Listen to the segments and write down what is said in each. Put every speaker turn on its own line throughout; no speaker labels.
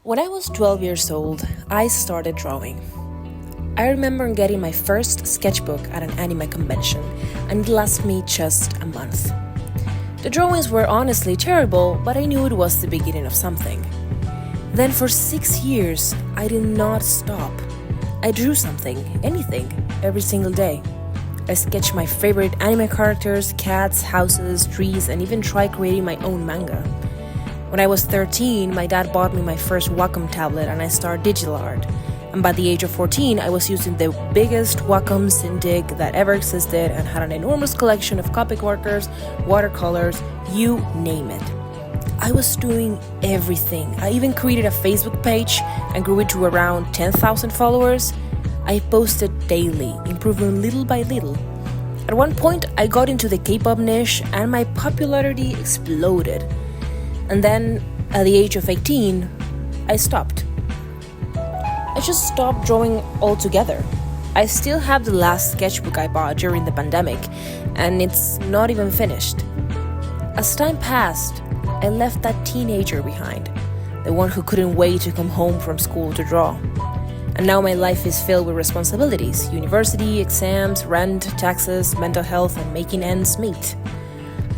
When I was 12 years old, I started drawing. I remember getting my first sketchbook at an anime convention, and it lasted me just a month. The drawings were honestly terrible, but I knew it was the beginning of something. Then for 6 years, I did not stop. I drew something, anything, every single day. I sketched my favorite anime characters, cats, houses, trees, and even tried creating my own manga. When I was 13, my dad bought me my first Wacom tablet and I started digital art. And by the age of 14, I was using the biggest Wacom Cintiq that ever existed and had an enormous collection of Copic markers, watercolors, you name it. I was doing everything. I even created a Facebook page and grew it to around 10,000 followers. I posted daily, improving little by little. At one point, I got into the K-pop niche and my popularity exploded. And then, at the age of 18, I stopped. I just stopped drawing altogether. I still have the last sketchbook I bought during the pandemic, and it's not even finished. As time passed, I left that teenager behind, the one who couldn't wait to come home from school to draw. And now my life is filled with responsibilities: university, exams, rent, taxes, mental health, and making ends meet.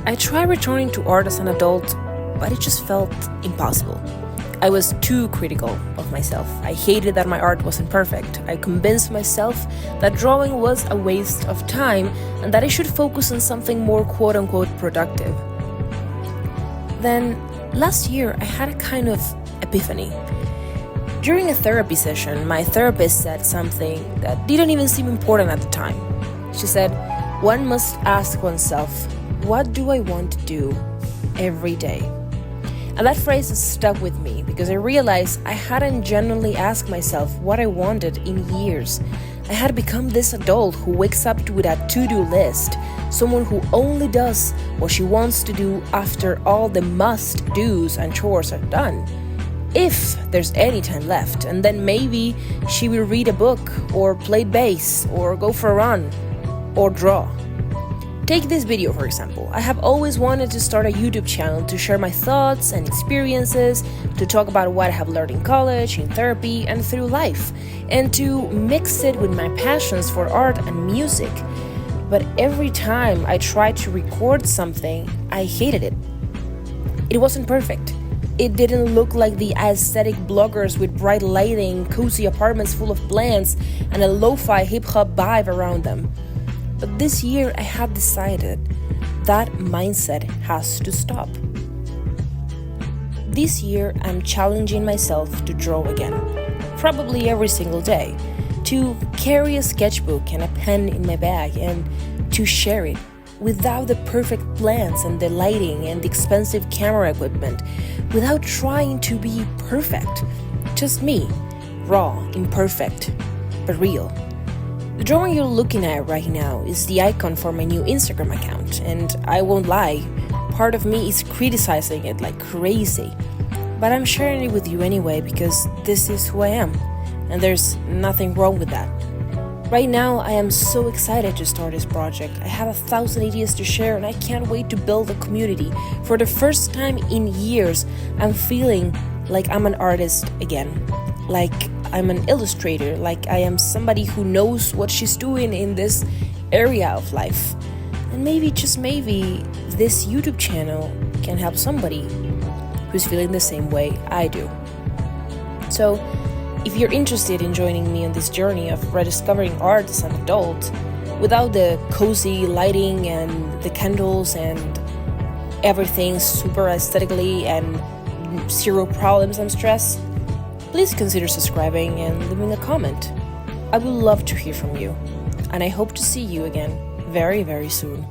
I tried returning to art as an adult, but it just felt impossible. I was too critical of myself. I hated that my art wasn't perfect. I convinced myself that drawing was a waste of time and that I should focus on something more quote-unquote productive. Then, last year, I had a kind of epiphany. During a therapy session, my therapist said something that didn't even seem important at the time. She said, "One must ask oneself, what do I want to do every day?" And that phrase has stuck with me because I realized I hadn't genuinely asked myself what I wanted in years. I had become this adult who wakes up with a to-do list, someone who only does what she wants to do after all the must-dos and chores are done. If there's any time left, and then maybe she will read a book, or play bass, or go for a run, or draw. Take this video for example. I have always wanted to start a YouTube channel to share my thoughts and experiences, to talk about what I have learned in college, in therapy, and through life, and to mix it with my passions for art and music. But every time I tried to record something, I hated it. It wasn't perfect. It didn't look like the aesthetic bloggers with bright lighting, cozy apartments full of plants, and a lo-fi hip-hop vibe around them. But this year I had decided that mindset has to stop. This year I'm challenging myself to draw again, probably every single day, to carry a sketchbook and a pen in my bag and to share it without the perfect plans and the lighting and the expensive camera equipment, without trying to be perfect. Just me, raw, imperfect, but real. The drawing you're looking at right now is the icon for my new Instagram account, and I won't lie, part of me is criticizing it like crazy. But I'm sharing it with you anyway because this is who I am, and there's nothing wrong with that. Right now, I am so excited to start this project. I have 1,000 ideas to share and I can't wait to build a community. For the first time in years, I'm feeling like I'm an artist again. Like I'm an illustrator, like I am somebody who knows what she's doing in this area of life. And maybe, just maybe, this YouTube channel can help somebody who's feeling the same way I do. So, if you're interested in joining me on this journey of rediscovering art as an adult, without the cozy lighting and the candles and everything super aesthetically and zero problems and stress, please consider subscribing and leaving a comment. I would love to hear from you, and I hope to see you again very, very soon.